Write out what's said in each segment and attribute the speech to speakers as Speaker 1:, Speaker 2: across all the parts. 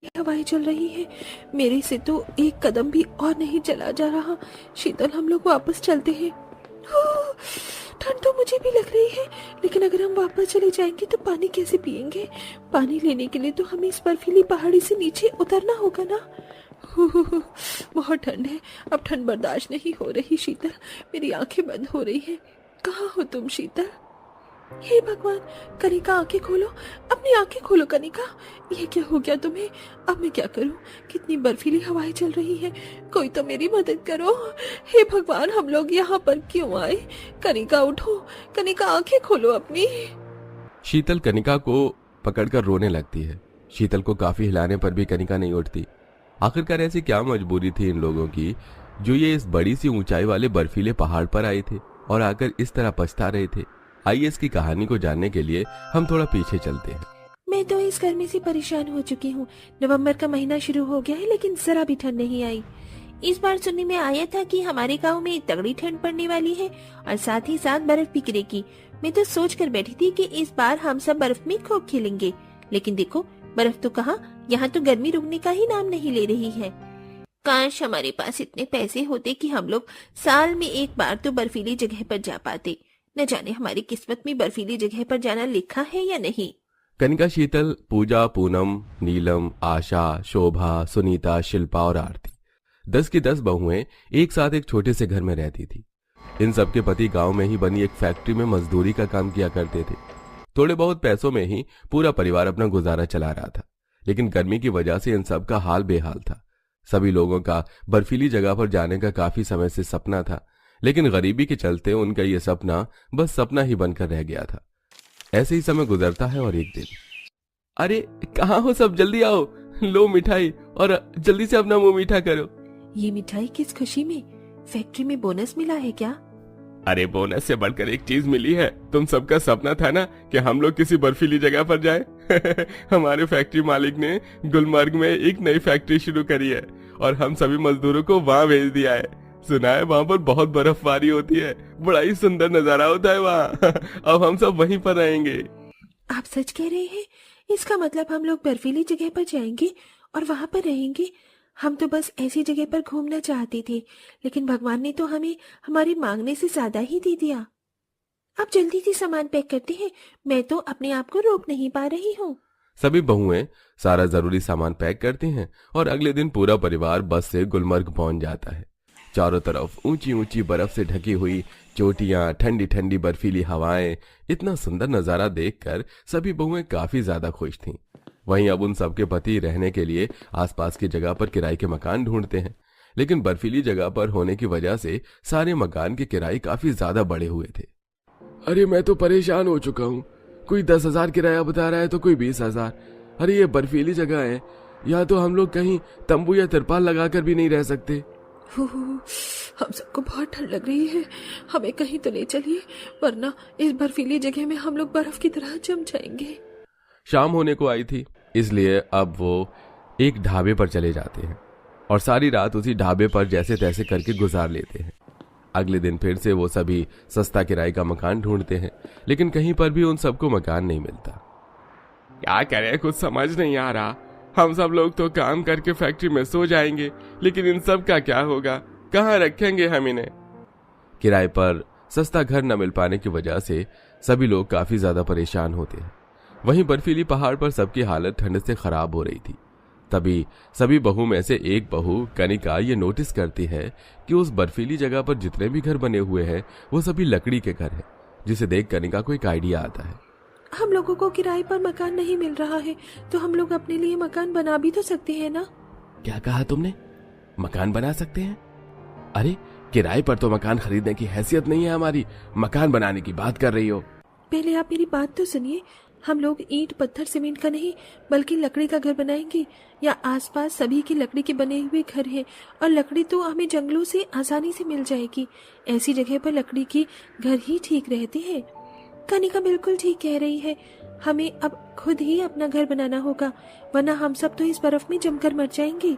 Speaker 1: हवाएं चल रही है। मेरे से तो एक कदम भी और नहीं चला जा रहा। शीतल, हम लोग वापस चलते हैं। ओह, ठंड तो मुझे भी लग रही है, लेकिन अगर हम वापस चले जाएंगे तो पानी कैसे पिएंगे? पानी लेने के लिए तो हमें इस बर्फीली पहाड़ी से नीचे उतरना होगा ना। बहुत ठंड है, अब ठंड बर्दाश्त नहीं हो रही। शीतल, मेरी आंखें बंद हो रही हैं। कहाँ हो तुम शीतल? हे भगवान, कनिका आंखें खोलो, अपनी आंखें खोलो कनिका। ये क्या हो गया तुम्हें? अब मैं क्या करूं? कितनी बर्फीली हवाएं चल रही हैं। कोई तो मेरी मदद करो। हे भगवान, हम लोग यहाँ पर क्यों आए? कनिका उठो, कनिका आंखें खोलो अपनी।
Speaker 2: शीतल कनिका को पकड़कर रोने लगती है। शीतल को काफी हिलाने पर भी कनिका नहीं उठती। आखिरकार ऐसी क्या मजबूरी थी इन लोगों की जो ये इस बड़ी सी ऊंचाई वाले बर्फीले पहाड़ पर आए थे और आकर इस तरह पछता रहे थे। आइए इसकी कहानी को जानने के लिए हम थोड़ा पीछे चलते हैं।
Speaker 1: मैं तो इस गर्मी से परेशान हो चुकी हूँ। नवंबर का महीना शुरू हो गया है, लेकिन जरा भी ठंड नहीं आई। इस बार सुनने में आया था कि हमारे गांव में तगड़ी ठंड पड़ने वाली है और साथ ही साथ बर्फ भी गिरेगी। मैं तो सोच कर बैठी थी कि इस बार हम सब बर्फ में खूब खेलेंगे, लेकिन देखो बर्फ तो कहाँ, यहाँ तो गर्मी रुकने का ही नाम नहीं ले रही है। काश हमारे पास इतने पैसे होते कि हम लोग साल में एक बार तो बर्फीली जगह पर जा पाते। न जाने हमारी किस्मत में बर्फीली जगह पर जाना लिखा है या नहीं।
Speaker 2: कनिका, शीतल, पूजा, पूनम, नीलम, आशा, शोभा, सुनीता, शिल्पा और आरती 10 की 10 बहुएं एक साथ एक छोटे से घर में रहती थी। इन सबके पति गांव में ही बनी एक फैक्ट्री में मजदूरी का काम किया करते थे। थोड़े बहुत पैसों में ही पूरा परिवार अपना गुजारा चला रहा था, लेकिन गर्मी की वजह से इन सब का हाल बेहाल था। सभी लोगों का बर्फीली जगह पर जाने का काफी समय से सपना था, लेकिन गरीबी के चलते उनका ये सपना बस सपना ही बनकर रह गया था। ऐसे ही समय गुजरता है और एक दिन, अरे कहाँ हो सब, जल्दी आओ, लो मिठाई और जल्दी से अपना मुंह मीठा करो।
Speaker 1: ये मिठाई किस खुशी में? फैक्ट्री में बोनस मिला है क्या?
Speaker 2: अरे बोनस से बढ़कर एक चीज मिली है। तुम सबका सपना था ना कि हम लोग किसी बर्फीली जगह पर जाएं। हमारे फैक्ट्री मालिक ने गुलमर्ग में एक नई फैक्ट्री शुरू करी है और हम सभी मजदूरों को वहाँ भेज दिया है। सुना है वहाँ पर बहुत बर्फबारी होती है, बड़ा ही सुंदर नजारा होता है वहाँ। अब हम सब वहीं पर रहेंगे।
Speaker 1: आप सच कह रहे हैं? इसका मतलब हम लोग बर्फीली जगह पर जाएंगे और वहाँ पर रहेंगे? हम तो बस ऐसी जगह पर घूमना चाहते थे, लेकिन भगवान ने तो हमें हमारे मांगने से ज्यादा ही दे दिया। अब जल्दी से सामान पैक करते हैं, मैं तो अपने आप को रोक नहीं पा रही हूँ।
Speaker 2: सभी बहुएं सारा जरूरी सामान पैक करती हैं और अगले दिन पूरा परिवार बस से गुलमर्ग पहुंच जाता है। चारों तरफ ऊंची ऊंची बर्फ से ढकी हुई चोटियां, ठंडी ठंडी बर्फीली हवाएं, इतना सुंदर नजारा देखकर सभी बहुएं काफी ज्यादा खुश थीं। वहीं अब उन सबके पति रहने के लिए आसपास की जगह पर किराए के मकान ढूंढते हैं, लेकिन बर्फीली जगह पर होने की वजह से सारे मकान के किराए काफी ज्यादा बढ़े हुए थे। अरे मैं तो परेशान हो चुका हूँ, कोई 10,000 किराया बता रहा है तो कोई 20,000। अरे ये बर्फीली जगह है, या तो हम लोग कहीं तंबू या तिरपाल लगाकर भी नहीं रह सकते।
Speaker 1: हम सबको बहुत ठंड लग रही है, हमें कहीं तो ले चलिए, वरना इस बर्फीली जगह में हम लोग बर्फ की तरह जम जाएंगे।
Speaker 2: शाम होने को आई थी, इसलिए अब वो एक ढाबे पर चले जाते हैं और सारी रात उसी ढाबे पर जैसे तैसे करके गुजार लेते हैं। अगले दिन फिर से वो सभी सस्ता किराए का मकान ढूंढते हैं, लेकिन कहीं पर भी उन सबको मकान नहीं मिलता। क्या करें, कुछ समझ नहीं आ रहा। हम सब लोग तो काम करके फैक्ट्री में सो जाएंगे, लेकिन इन सब का क्या होगा, कहाँ रखेंगे हम इन्हें। किराए पर सस्ता घर न मिल पाने की वजह से सभी लोग काफी ज्यादा परेशान होते हैं। वहीं बर्फीली पहाड़ पर सबकी हालत ठंड से खराब हो रही थी। तभी सभी बहू में से एक बहू कनिका ये नोटिस करती है कि उस बर्फीली जगह पर जितने भी घर बने हुए हैं वो सभी लकड़ी के घर हैं, जिसे देख कनिका को एक आइडिया आता है।
Speaker 1: हम लोगों को किराए पर मकान नहीं मिल रहा है, तो हम लोग अपने लिए मकान बना भी तो सकते हैं ना?
Speaker 2: क्या कहा तुमने? मकान बना सकते हैं? अरे किराए पर तो मकान खरीदने की हैसियत नहीं है हमारी, मकान बनाने की बात कर रही हो।
Speaker 1: पहले आप मेरी बात तो सुनिए। हम लोग ईंट पत्थर सीमेंट का नहीं बल्कि लकड़ी का घर बनाएंगे। या आसपास सभी के लकड़ी के बने हुए घर हैं और लकड़ी तो हमें जंगलों से आसानी से मिल जाएगी। ऐसी जगह पर लकड़ी के घर ही ठीक रहते हैं। कनिका बिल्कुल ठीक कह रही है, हमें अब खुद ही अपना घर बनाना होगा, वरना हम सब तो इस बर्फ में जमकर मर जाएंगे।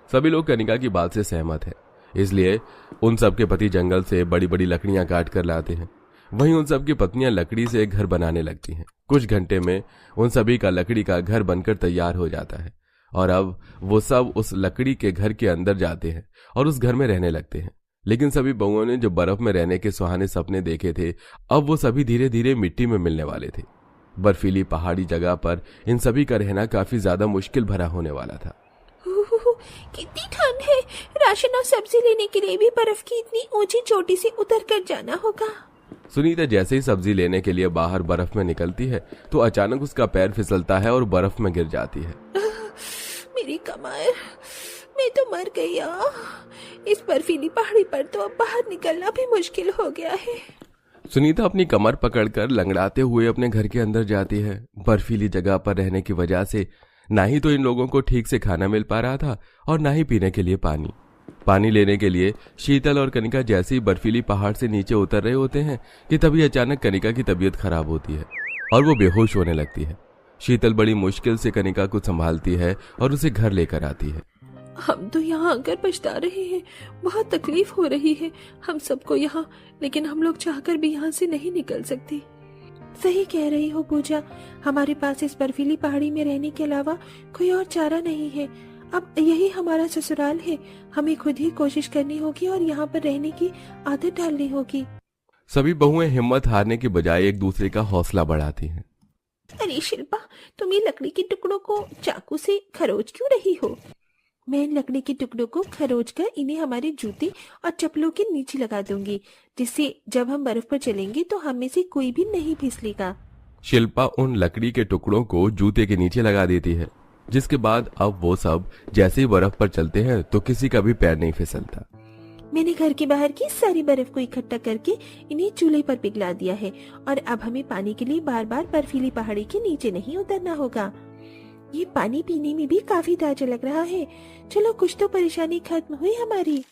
Speaker 2: सभी लोग कनिका की बात से सहमत हैं, इसलिए उन सबके पति जंगल से बड़ी बड़ी लकड़ियां काट कर लाते हैं। वहीं उन सबकी पत्नियां लकड़ी से घर बनाने लगती हैं। कुछ घंटे में उन सभी का लकड़ी का घर बनकर तैयार हो जाता है और अब वो सब उस लकड़ी के घर के अंदर जाते हैं और उस घर में रहने लगते हैं। लेकिन सभी बहुओं ने जो बर्फ में रहने के सुहाने सपने देखे थे, अब वो सभी धीरे धीरे मिट्टी में मिलने वाले थे। बर्फीली पहाड़ी जगह पर इन सभी का रहना काफी ज्यादा मुश्किल भरा होने वाला था।
Speaker 1: कितनी ठंड है, राशन और सब्जी लेने के लिए भी बर्फ की इतनी ऊंची चोटी से उतर कर जाना होगा।
Speaker 2: सुनीता जैसे ही सब्जी लेने के लिए बाहर बर्फ में निकलती है तो अचानक उसका पैर फिसलता है और बर्फ में गिर जाती है।
Speaker 1: मेरी कमर, मैं तो मर गई यार। इस बर्फीली पहाड़ी पर तो अब बाहर निकलना भी मुश्किल हो गया है।
Speaker 2: सुनीता अपनी कमर पकड़कर लंगड़ाते हुए अपने घर के अंदर जाती है। बर्फीली जगह पर रहने की वजह से ना ही तो इन लोगों को ठीक से खाना मिल पा रहा था और ना ही पीने के लिए पानी लेने के लिए शीतल और कनिका जैसे ही बर्फीली पहाड़ से नीचे उतर रहे होते हैं कि तभी अचानक कनिका की तबीयत खराब होती है और वो बेहोश होने लगती है। शीतल बड़ी मुश्किल से कनिका को संभालती है और उसे घर लेकर आती है।
Speaker 1: हम तो यहाँ आकर पछता रहे हैं, बहुत तकलीफ हो रही है हम सबको यहाँ, लेकिन हम लोग चाहकर भी यहाँ से नहीं निकल सकते। सही कह रही हो पूजा, हमारे पास इस बर्फीली पहाड़ी में रहने के अलावा कोई और चारा नहीं है। अब यही हमारा ससुराल है, हमें खुद ही कोशिश करनी होगी और यहाँ पर रहने की आदत डालनी होगी।
Speaker 2: सभी बहुएं हिम्मत हारने की बजाय एक दूसरे का हौसला बढ़ाती हैं।
Speaker 1: अरे शिल्पा, तुम ये लकड़ी के टुकड़ों को चाकू से खरोच क्यों रही हो? मैं इन लकड़ी के टुकड़ों को खरोच कर इन्हें हमारे जूते और चप्पलों के नीचे लगा दूंगी, जिससे जब हम बर्फ पर चलेंगे तो हम में से कोई भी नहीं फिसलेगा।
Speaker 2: शिल्पा उन लकड़ी के टुकड़ों को जूते के नीचे लगा देती है, जिसके बाद अब वो सब जैसे ही बर्फ पर चलते हैं तो किसी का भी पैर नहीं फिसलता।
Speaker 1: मैंने घर के बाहर की सारी बर्फ को इकट्ठा करके इन्हें चूल्हे पर पिघला दिया है और अब हमें पानी के लिए बार बार बर्फीली पहाड़ी के नीचे नहीं उतरना होगा। ये पानी पीने में भी काफी ताजा लग रहा है। चलो, कुछ तो परेशानी खत्म हुई हमारी।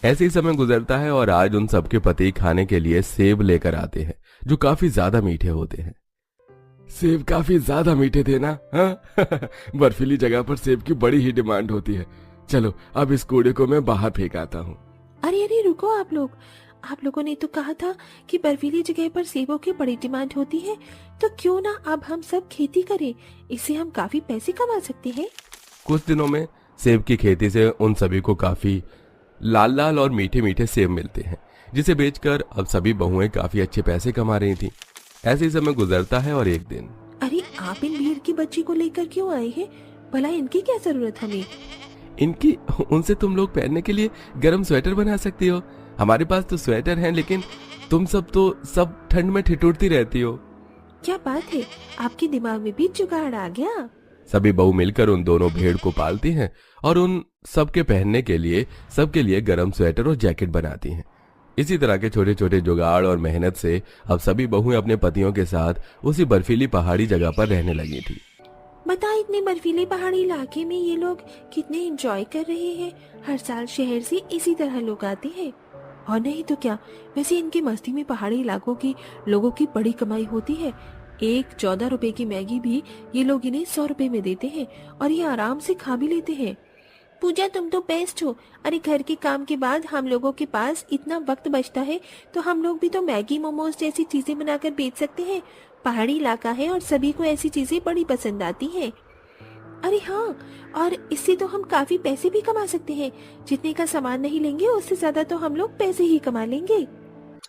Speaker 2: ऐसे ही समय गुजरता है और आज उन सबके पति खाने के लिए सेब लेकर आते हैं, जो काफी ज्यादा मीठे होते हैं। सेब काफी ज्यादा मीठे थे ना? हाँ? बर्फीली जगह पर सेब की बड़ी ही डिमांड होती है। चलो, अब इस कूड़े को मैं बाहर फेंक आता हूँ।
Speaker 1: अरे अरे रुको, आप लोगों ने तो कहा था कि बर्फीली जगह पर सेबों की बड़ी डिमांड होती है, तो क्यों ना अब हम सब खेती करें, इससे हम काफी पैसे कमा सकते हैं।
Speaker 2: कुछ दिनों में सेब की खेती से उन सभी को काफी लाल लाल और मीठे मीठे सेब मिलते हैं, जिसे बेचकर अब सभी बहुएं काफी अच्छे पैसे कमा रही थी। ऐसे ही समय गुजरता है और एक दिन,
Speaker 1: अरे आप इन भीड़ की बच्ची को लेकर क्यों आए हैं? भला इनकी क्या जरूरत हमें?
Speaker 2: इनकी उनसे तुम लोग पहनने के लिए गर्म स्वेटर बना सकती हो। हमारे पास तो स्वेटर हैं, लेकिन तुम सब तो सब ठंड में ठिठुरती रहती हो।
Speaker 1: क्या बात है, आपके दिमाग में भी जुगाड़ आ गया?
Speaker 2: सभी बहू मिलकर उन दोनों भेड़ को पालती हैं और उन सबके पहनने के लिए सबके लिए गर्म स्वेटर और जैकेट बनाती हैं। इसी तरह के छोटे छोटे जुगाड़ और मेहनत से अब सभी बहुएं अपने पतियों के साथ उसी बर्फीली पहाड़ी जगह पर रहने लगी थी।
Speaker 1: बता, इतने बर्फीले पहाड़ी इलाके में ये लोग कितने एंजॉय कर रहे हैं। हर साल शहर से इसी तरह लोग आते हैं, और नहीं तो क्या। वैसे इनकी मस्ती में पहाड़ी इलाकों की लोगों की बड़ी कमाई होती है। एक 14 रुपए की मैगी भी ये लोग इन्हें 100 रुपए में देते हैं और ये आराम से खा भी लेते हैं। पूजा, तुम तो बेस्ट हो। अरे घर के काम के बाद हम लोगों के पास इतना वक्त बचता है तो हम लोग भी तो मैगी मोमोज जैसी चीजें बनाकर बेच सकते हैं। पहाड़ी इलाका है और सभी को ऐसी चीजें बड़ी पसंद आती हैं। अरे हाँ, और इससे तो हम काफी पैसे भी कमा सकते हैं। जितने का सामान नहीं लेंगे उससे ज्यादा तो हम लोग पैसे ही कमा लेंगे।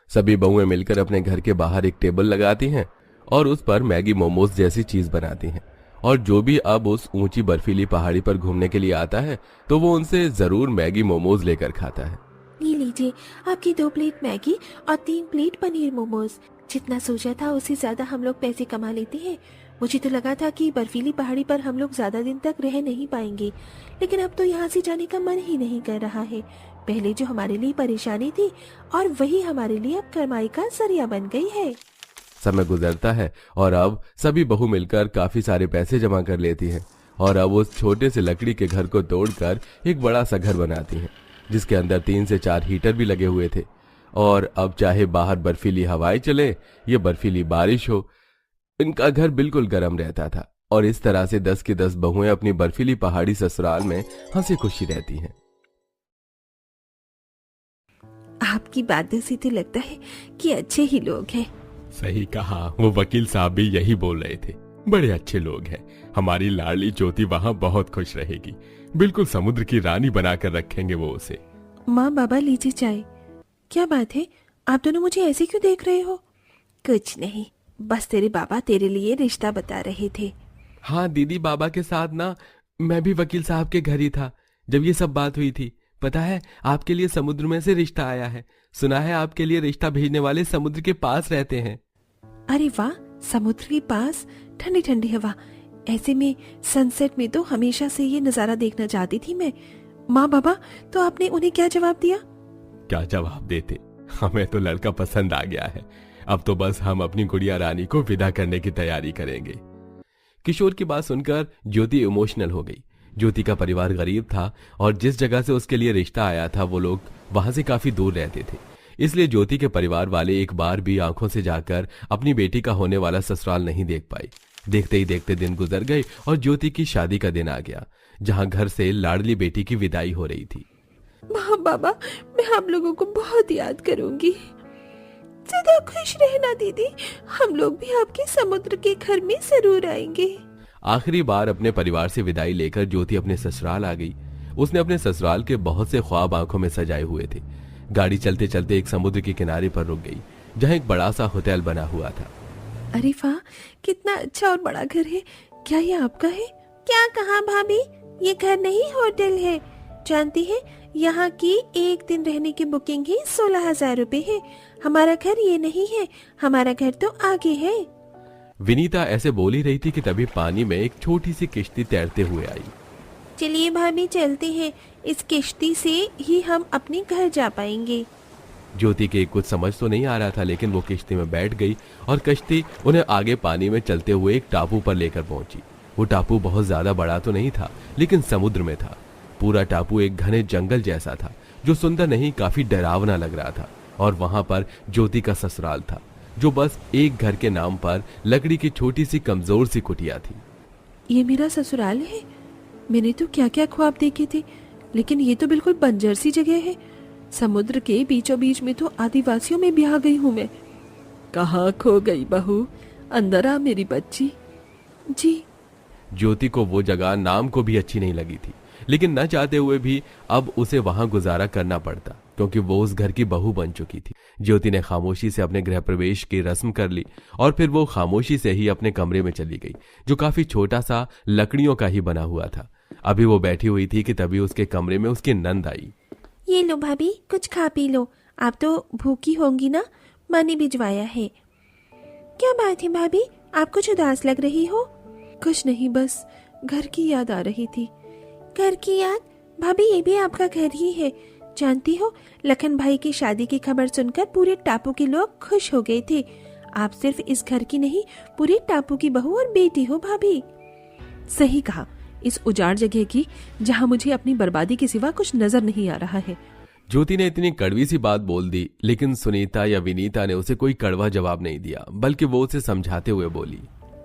Speaker 2: सभी बहुएं मिलकर अपने घर के बाहर एक टेबल लगाती हैं और उस पर मैगी मोमोज जैसी चीज बनाती हैं, और जो भी अब उस ऊंची बर्फीली पहाड़ी पर घूमने के लिए आता है तो वो उनसे जरूर मैगी मोमोज लेकर खाता है।
Speaker 1: ये लीजिए आपकी 2 प्लेट मैगी और 3 प्लेट पनीर मोमोज। जितना सोचा था उससे ज्यादा हम लोग पैसे कमा लेते हैं। मुझे तो लगा था कि बर्फीली पहाड़ी पर हम लोग ज्यादा दिन तक रह नहीं पाएंगे, लेकिन अब तो यहाँ से जाने का मन ही नहीं कर रहा है। पहले जो हमारे लिए परेशानी थी और वही हमारे लिए अब कमाई का जरिया बन गई है।
Speaker 2: समय गुजरता है और अब सभी बहू मिलकर काफी सारे पैसे जमा कर लेती हैं और अब उस छोटे से लकड़ी के घर को तोड़कर एक बड़ा सा घर बनाती हैं, जिसके अंदर 3 से 4 हीटर भी लगे हुए थे। और अब चाहे बाहर बर्फीली हवाएं चले या बर्फीली बारिश हो, इनका घर बिल्कुल गर्म रहता था। और इस तरह से 10 की 10 बहुएं अपनी बर्फीली पहाड़ी ससुराल में हंसी खुशी रहती हैं।
Speaker 1: आपकी बातों से तो लगता है कि अच्छे ही लोग हैं।
Speaker 2: सही कहा, वो वकील साहब भी यही बोल रहे थे। बड़े अच्छे लोग हैं, हमारी लाडली ज्योति वहाँ बहुत खुश रहेगी। बिल्कुल समुद्र की रानी बनाकर रखेंगे वो उसे।
Speaker 1: माँ बाबा लीजिए चाय। क्या बात है, आप दोनों मुझे ऐसे क्यों देख रहे हो? कुछ नहीं, बस तेरे बाबा तेरे लिए रिश्ता बता रहे थे।
Speaker 2: हाँ दीदी, बाबा के साथ ना मैं भी वकील साहब के घर ही था जब ये सब बात हुई थी। पता है, आपके लिए समुद्र में से रिश्ता आया है। सुना है आपके लिए रिश्ता भेजने वाले समुद्र के पास रहते हैं।
Speaker 1: अरे वाह, समुद्र के पास, ठंडी ठंडी हवा। ऐसे में सनसेट में तो हमेशा से ये नजारा देखना चाहती थी मैं। माँ बाबा, तो आपने उन्हें क्या जवाब दिया?
Speaker 2: क्या जवाब देते, हमें तो लड़का पसंद आ गया है। अब तो बस हम अपनी गुड़िया रानी को विदा करने की तैयारी करेंगे। किशोर की बात सुनकर ज्योति इमोशनल हो गई। ज्योति का परिवार गरीब था और जिस जगह से उसके लिए रिश्ता आया था वो लोग वहां से काफी दूर रहते थे। इसलिए ज्योति के परिवार वाले एक बार भी आंखों से जाकर अपनी बेटी का होने वाला ससुराल नहीं देख पाए। देखते ही देखते दिन गुजर गए और ज्योति की शादी का दिन आ गया, जहां घर से लाडली बेटी की विदाई हो रही थी।
Speaker 1: माँ बाबा, मैं आप लोगों को बहुत याद करूंगी। सदा खुश रहना दीदी, हम लोग भी आपके समुद्र के घर में जरूर आएंगे।
Speaker 2: आखिरी बार अपने परिवार से विदाई लेकर ज्योति अपने ससुराल आ गई। उसने अपने ससुराल के बहुत से ख्वाब आंखों में सजाए हुए थे। गाड़ी चलते चलते एक समुद्र के किनारे पर रुक गई, जहां एक बड़ा सा होटल बना हुआ था।
Speaker 1: अरे वाह, कितना अच्छा और बड़ा घर है। क्या ये आपका है? क्या कहा भाभी, ये घर नहीं होटल है। जानती है, यहाँ की एक दिन रहने की बुकिंग ही 16,000 रुपए है। हमारा घर ये नहीं है, हमारा घर तो आगे है।
Speaker 2: विनीता ऐसे बोल ही रही थी कि तभी पानी में एक छोटी सी किश्ती तैरते हुए आई।
Speaker 1: चलिए भाभी, चलते हैं। इस किश्ती से ही हम अपने घर जा पाएंगे।
Speaker 2: ज्योति के कुछ समझ तो नहीं आ रहा था, लेकिन वो किश्ती में बैठ गई और कश्ती उन्हें आगे पानी में चलते हुए एक टापू पर लेकर पहुंची। वो टापू बहुत ज्यादा बड़ा तो नहीं था, लेकिन समुद्र में था। पूरा टापू एक घने जंगल जैसा था, जो सुंदर नहीं, काफी डरावना लग रहा था। और वहां पर ज्योति का ससुराल था, जो बस एक घर के नाम पर लकड़ी की छोटी सी कमजोर सी कुटिया थी।
Speaker 1: ये मेरा ससुराल है? मैंने तो क्या क्या ख्वाब देखे थे, लेकिन ये तो बिल्कुल बंजर सी जगह है। समुद्र के बीचों बीच में तो आदिवासियों में भी आ गई हूँ मैं। कहाँ खो गई बहू, अंदर आ मेरी बच्ची। जी।
Speaker 2: ज्योति को वो जगह नाम को भी अच्छी नहीं लगी थी, लेकिन न चाहते हुए भी अब उसे वहां गुजारा करना पड़ता, क्योंकि वो उस घर की बहू बन चुकी थी। ज्योति ने खामोशी से अपने गृह प्रवेश की रस्म कर ली और फिर वो खामोशी से ही अपने कमरे में चली गई, जो काफी छोटा सा लकड़ियों का ही बना हुआ था। अभी वो बैठी हुई थी कि तभी उसके कमरे में उसकी नंद आई।
Speaker 1: ये लो भाभी, कुछ खा पी लो। आप तो भूखी होंगी ना, माँ ने भिजवाया है। क्या बात है भाभी, आप कुछ उदास लग रही हो? कुछ नहीं, बस घर की याद आ रही थी। घर की याद? भाभी, ये भी आपका घर ही है। जानती हो, लखन भाई की शादी की खबर सुनकर पूरे टापू के लोग खुश हो गए थे। आप सिर्फ इस घर की नहीं, पूरे टापू की बहू और बेटी हो भाभी। सही कहा, इस उजाड़ जगह की, जहां मुझे अपनी बर्बादी के सिवा कुछ नजर नहीं आ रहा है।
Speaker 2: ज्योति ने इतनी कड़वी सी बात बोल दी, लेकिन सुनीता या विनीता ने उसे कोई कड़वा जवाब नहीं दिया, बल्कि वो उसे समझाते हुए बोली,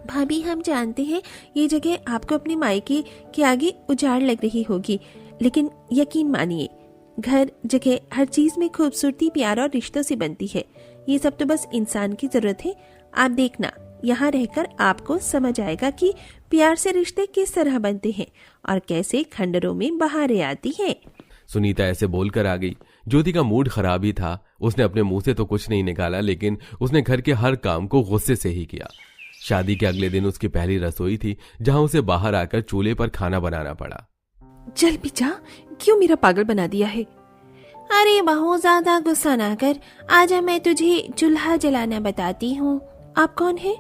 Speaker 1: भाभी, हम जानते हैं ये जगह आपको अपने मायके के आगे उजाड़ लग रही होगी, लेकिन यकीन मानिए, घर, जगह, हर चीज में खूबसूरती प्यार और रिश्तों से बनती है। ये सब तो बस इंसान की जरूरत है। आप देखना, यहाँ रहकर आपको समझ आएगा कि प्यार से रिश्ते किस तरह बनते हैं और कैसे खंडरों में बहारें आती हैं।
Speaker 2: सुनीता ऐसे बोलकर आ गई। ज्योति का मूड खराब ही था। उसने अपने मुंह से तो कुछ नहीं निकाला, लेकिन उसने घर के हर काम को गुस्से से ही किया। शादी के अगले दिन उसकी पहली रसोई थी, जहां उसे बाहर आकर चूल्हे पर खाना बनाना पड़ा।
Speaker 1: चल पिचा, क्यों मेरा पागल बना दिया है? अरे बहुत ज्यादा गुस्सा ना कर, आजा मैं तुझे चूल्हा जलाना बताती हूँ। आप कौन है?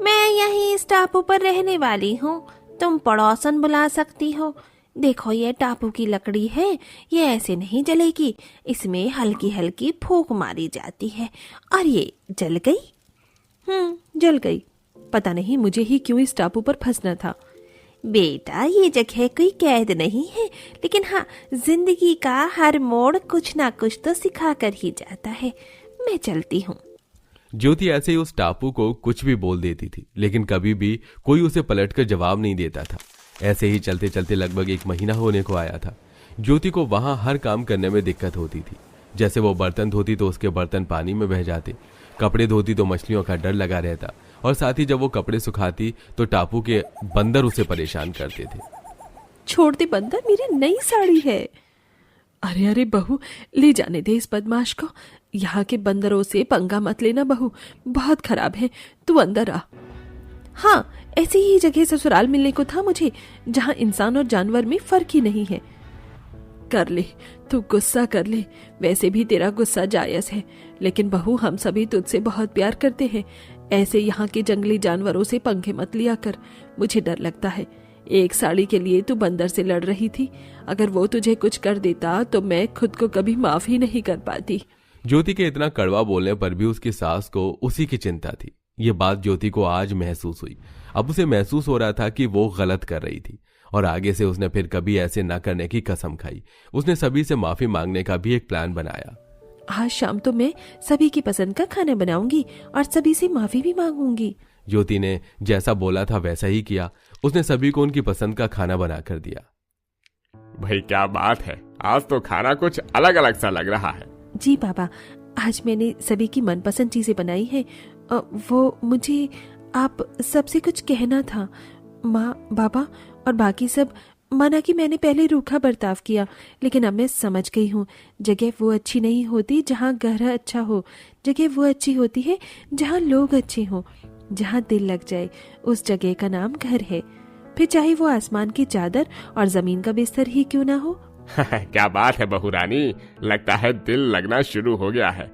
Speaker 1: मैं यहीं इस टापू पर रहने वाली हूँ, तुम पड़ोसन बुला सकती हो। देखो, ये टापू की लकड़ी है, ये ऐसे नहीं जलेगी, इसमें हल्की हल्की फूंक मारी जाती है और ये जल गई। जल गई। पता नहीं मुझे ही क्यों इस टापू पर फंसना था। बेटा, ये जगह कोई कैद नहीं है, लेकिन हाँ, जिंदगी का हर मोड़ कुछ ना कुछ तो सिखा कर ही जाता है। मैं चलती हूँ।
Speaker 2: ज्योति ऐसे ही उस टापू को कुछ भी बोल देती थी, लेकिन कभी भी कोई उसे पलटकर जवाब नहीं देता था। ऐसे ही चलते चलते लगभग 1 महीना होने को आया था। ज्योति को वहां हर काम करने में दिक्कत होती थी। जैसे वो बर्तन धोती तो उसके बर्तन पानी में बह जाते, कपड़े धोती तो मछलियों का डर लगा रहता और साथ ही जब वो कपड़े सुखाती तो टापू के बंदर उसे परेशान करते थे।
Speaker 1: छोड़ दे बंदर, मेरी नई साड़ी है। अरे अरे बहू, ले जाने दे इस बदमाश को। यहाँ के बंदरों से पंगा मत लेना बहू, बहुत खराब है। तू अंदर आ। हाँ, ऐसी ही जगह ससुराल मिलने को था मुझे, जहाँ इंसान और जानवर में फर्क ही नहीं है। कर ले, तू गुस्सा कर ले, वैसे भी तेरा गुस्सा जायज है, लेकिन बहू हम सभी तुझसे बहुत प्यार करते हैं। ऐसे यहाँ के जंगली जानवरों से पंगे मत लिया कर, मुझे डर लगता है। एक साड़ी के लिए तू बंदर से लड़ रही थी, अगर वो तुझे कुछ कर देता तो मैं खुद को कभी माफ ही नहीं कर पाती।
Speaker 2: ज्योति के इतना कड़वा बोलने पर भी उसकी सास को उसी की चिंता थी। ये बात ज्योति को आज महसूस हुई। अब उसे महसूस हो रहा था कि वो गलत कर रही थी और आगे से उसने फिर कभी ऐसे न करने की कसम खाई। उसने सभी से माफी मांगने का भी एक प्लान बनाया।
Speaker 1: आज शाम तो मैं सभी की पसंद का खाना बनाऊंगी और सभी से माफी भी मांगूंगी।
Speaker 2: ज्योति ने जैसा बोला था वैसा ही किया। उसने सभी को उनकी पसंद का खाना बना कर दिया।
Speaker 3: भाई क्या बात है, आज तो खाना कुछ अलग अलग सा लग रहा है।
Speaker 1: जी पापा, आज मैंने सभी की मनपसंद चीजें बनाई हैं। वो मुझे आप सबसे कुछ कहना था। माँ, बाबा और बाकी सब माना कि मैंने पहले रूखा बर्ताव किया, लेकिन अब मैं समझ गई हूँ जगह वो अच्छी नहीं होती जहाँ घर अच्छा हो। जगह वो अच्छी होती है जहाँ लोग अच्छे हों, जहाँ दिल लग जाए। उस जगह का नाम घर है, फिर चाहे वो आसमान की चादर और जमीन का बिस्तर ही क्यों ना हो।
Speaker 3: क्या बात है बहू रानी, लगता है दिल लगना शुरू हो गया है।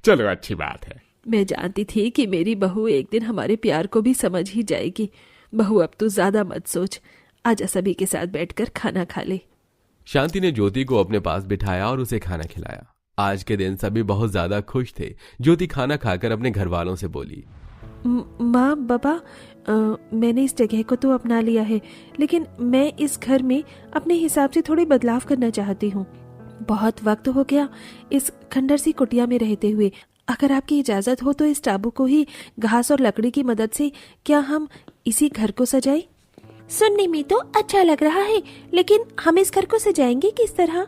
Speaker 3: चलो अच्छी बात है।
Speaker 1: मैं जानती थी कि मेरी बहू एक दिन हमारे प्यार को भी समझ ही जाएगी। बहू अब तू ज्यादा मत सोच, आजा सभी के साथ बैठकर खाना खा ले।
Speaker 2: शांति ने ज्योति को अपने पास बिठाया और उसे खाना खिलाया। आज के दिन सभी बहुत ज्यादा खुश थे। ज्योति खाना खाकर अपने घर वालों से बोली,
Speaker 1: माँ, बाबा, मैंने इस जगह को तो अपना लिया है, लेकिन मैं इस घर में अपने हिसाब से थोड़े बदलाव करना चाहती हूँ। बहुत वक्त हो गया इस खंडर सी कुटिया में रहते हुए। अगर आपकी इजाजत हो तो इस टाबू को ही घास और लकड़ी की मदद से क्या हम इसी घर को सजाएं? सुनने में तो अच्छा लग रहा है, लेकिन हम इस घर को सजाएंगे किस तरह?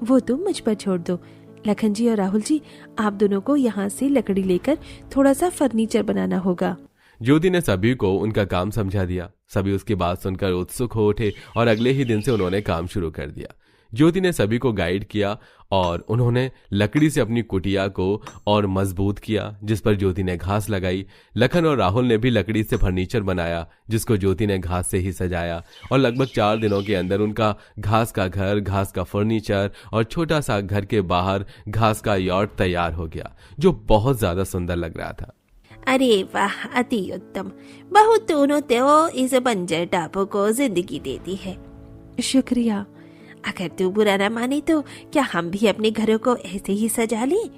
Speaker 1: वो तुम मुझ पर छोड़ दो। लखन जी और राहुल जी, आप दोनों को यहाँ से लकड़ी लेकर थोड़ा सा फर्नीचर बनाना होगा।
Speaker 2: ज्योति ने सभी को उनका काम समझा दिया। सभी उसकी बात सुनकर उत्सुक हो उठे और अगले ही दिन से उन्होंने काम शुरू कर दिया। ज्योति ने सभी को गाइड किया और उन्होंने लकड़ी से अपनी कुटिया को और मजबूत किया, जिस पर ज्योति ने घास लगाई। लखन और राहुल ने भी लकड़ी से फर्नीचर बनाया, जिसको ज्योति ने घास से ही सजाया। और लगभग 4 दिनों के अंदर उनका घास का घर, घास का फर्नीचर और छोटा सा घर के बाहर घास का यॉट तैयार हो गया, जो बहुत ज्यादा सुंदर लग रहा था।
Speaker 4: अरे वाह, अति उत्तम। बहू दोनों तो इस बंजर टापू को जिंदगी देती है।
Speaker 1: शुक्रिया।
Speaker 4: अगर तू बुरा ना माने तो क्या हम भी अपने घरों को ऐसे ही सजा लें?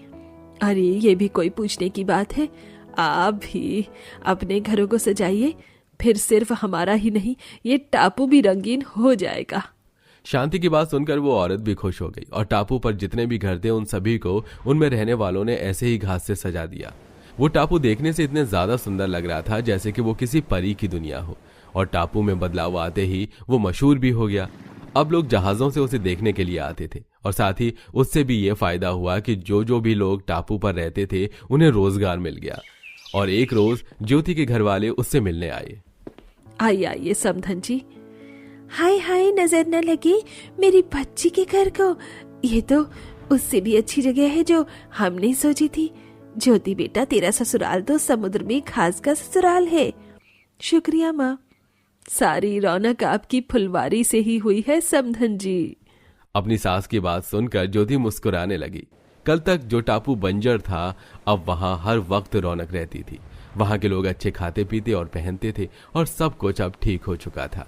Speaker 1: अरे ये भी कोई पूछने की बात है? आप भी अपने घरों को सजाइए, फिर सिर्फ हमारा ही नहीं, ये टापू भी रंगीन हो जाएगा।
Speaker 2: शांति की बात सुनकर वो औरत भी खुश हो गई और टापू पर जितने भी घर थे उन सभी को उनमें रहने वालों ने ऐसे ही घास से सजा दिया। वो टापू देखने से इतने ज्यादा सुंदर लग रहा था जैसे कि वो किसी परी की दुनिया हो। और टापू में बदलाव आते ही वो मशहूर भी हो गया। अब लोग जहाजों से उसे देखने के लिए आते थे और साथ ही उससे भी ये फायदा हुआ कि जो भी लोग टापू पर रहते थे उन्हें रोजगार मिल गया। और एक रोज ज्योति के घर वाले उससे मिलने आए।
Speaker 1: आइए आइए समधन जी।
Speaker 4: हाय हाय, नजर न लगे मेरी बच्ची के घर को।
Speaker 1: ये तो उससे भी अच्छी जगह है जो हमने सोची थी।
Speaker 4: ज्योति बेटा, तेरा ससुराल तो समुद्र में घास का ससुराल है।
Speaker 1: शुक्रिया माँ, सारी रौनक आपकी फुलवारी से ही हुई है समधन जी।
Speaker 2: अपनी सास की बात सुनकर ज्योति मुस्कुराने लगी। कल तक जो टापू बंजर था, अब वहां हर वक्त रौनक रहती थी। वहां के लोग अच्छे खाते पीते और पहनते थे और सब कुछ अब ठीक हो चुका था।